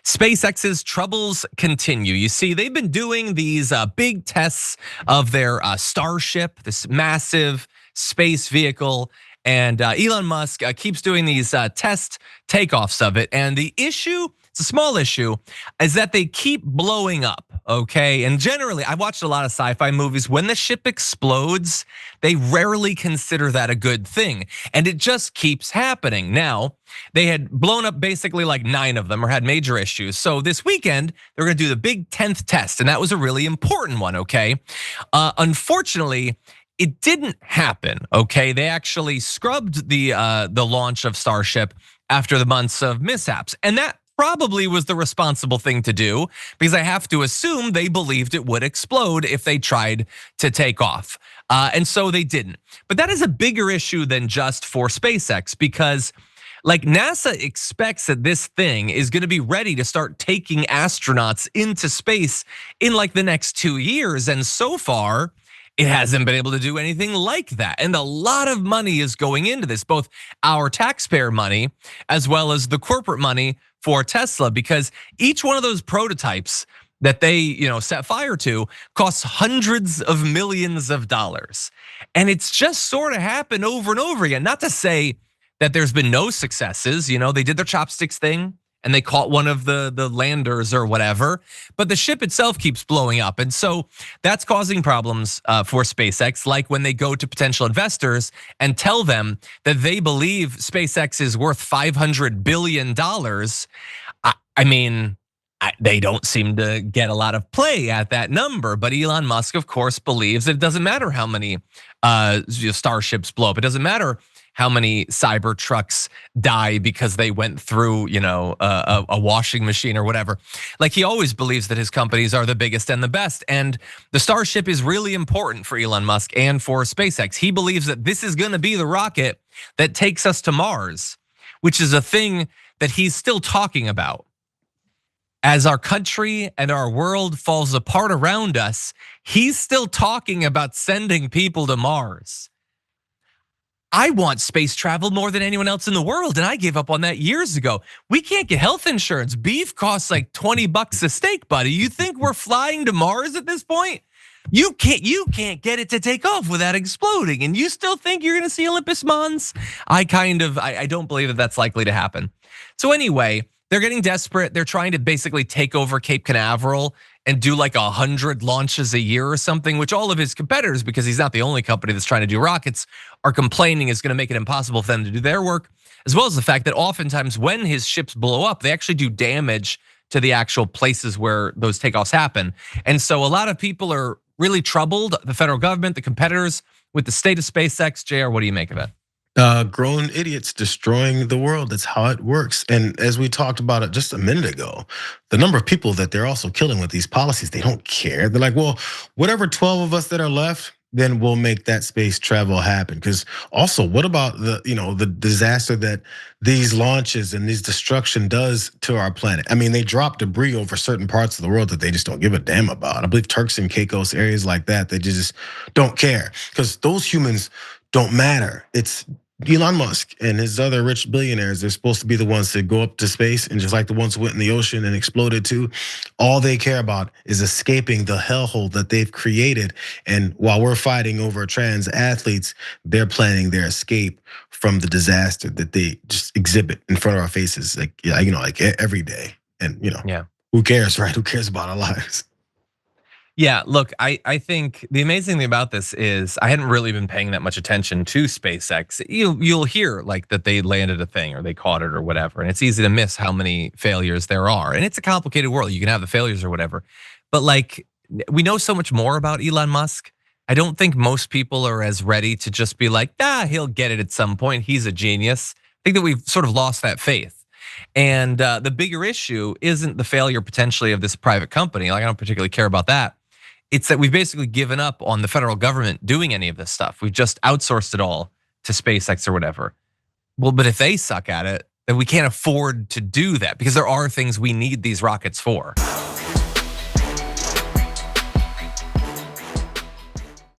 SpaceX's troubles continue. You see, they've been doing these big tests of their Starship, this massive space vehicle, and Elon Musk keeps doing these test takeoffs of it. And the issue, it's a small issue, is that they keep blowing up, okay? And generally, I watched a lot of sci-fi movies. When the ship explodes, they rarely consider that a good thing. And it just keeps happening. Now, they had blown up basically like 9 of them or had major issues. So this weekend, they're gonna do the big 10th test, and that was a really important one, okay? Unfortunately, it didn't happen, okay? They actually scrubbed the launch of Starship after the months of mishaps, and that probably was the responsible thing to do, because I have to assume they believed it would explode if they tried to take off. And so they didn't. But that is a bigger issue than just for SpaceX, because like NASA expects that this thing is gonna be ready to start taking astronauts into space in like the next 2 years. And so far, it hasn't been able to do anything like that. And a lot of money is going into this, both our taxpayer money as well as the corporate money for Tesla, because each one of those prototypes that they set fire to costs hundreds of millions of dollars. And it's just sort of happened over and over again. Not to say that there's been no successes, they did their chopsticks thing and they caught one of the landers or whatever, but the ship itself keeps blowing up. And so that's causing problems for SpaceX, like when they go to potential investors and tell them that they believe SpaceX is worth $500 billion. I mean, they don't seem to get a lot of play at that number, but Elon Musk, of course, believes that it doesn't matter how many starships blow up. It doesn't matter how many cyber trucks die because they went through, a washing machine or whatever. Like, he always believes that his companies are the biggest and the best. And the Starship is really important for Elon Musk and for SpaceX. He believes that this is gonna be the rocket that takes us to Mars, which is a thing that he's still talking about. As our country and our world falls apart around us, he's still talking about sending people to Mars. I want space travel more than anyone else in the world, and I gave up on that years ago. We can't get health insurance. Beef costs like 20 bucks a steak, buddy. You think we're flying to Mars at this point? You can't get it to take off without exploding, and you still think you're gonna see Olympus Mons? I don't believe that that's likely to happen. So anyway, they're getting desperate. They're trying to basically take over Cape Canaveral and do like 100 launches a year or something, which all of his competitors, because he's not the only company that's trying to do rockets, are complaining is gonna make it impossible for them to do their work, as well as the fact that oftentimes when his ships blow up, they actually do damage to the actual places where those takeoffs happen. And so a lot of people are really troubled, the federal government, the competitors, with the state of SpaceX. JR, what do you make of it? Grown idiots destroying the world. That's how it works. And as we talked about it just a minute ago, the number of people that they're also killing with these policies, they don't care. They're like, well, whatever 12 of us that are left, then we'll make that space travel happen. Because also, what about the disaster that these launches and this destruction does to our planet? I mean, they drop debris over certain parts of the world that they just don't give a damn about. I believe Turks and Caicos, areas like that, they just don't care, because those humans don't matter. It's Elon Musk and his other rich billionaires. They're supposed to be the ones that go up to space, and just like the ones who went in the ocean and exploded too, all they care about is escaping the hellhole that they've created. And while we're fighting over trans athletes, they're planning their escape from the disaster that they just exhibit in front of our faces, like every day. And Yeah. Who cares, right? Who cares about our lives? Yeah, look, I think the amazing thing about this is I hadn't really been paying that much attention to SpaceX. You'll hear like that they landed a thing or they caught it or whatever, and it's easy to miss how many failures there are. And it's a complicated world. You can have the failures or whatever, but like, we know so much more about Elon Musk. I don't think most people are as ready to just be like, he'll get it at some point. He's a genius. I think that we've sort of lost that faith. And the bigger issue isn't the failure potentially of this private company. Like, I don't particularly care about that. It's that we've basically given up on the federal government doing any of this stuff. We've just outsourced it all to SpaceX or whatever. Well, but if they suck at it, then we can't afford to do that, because there are things we need these rockets for.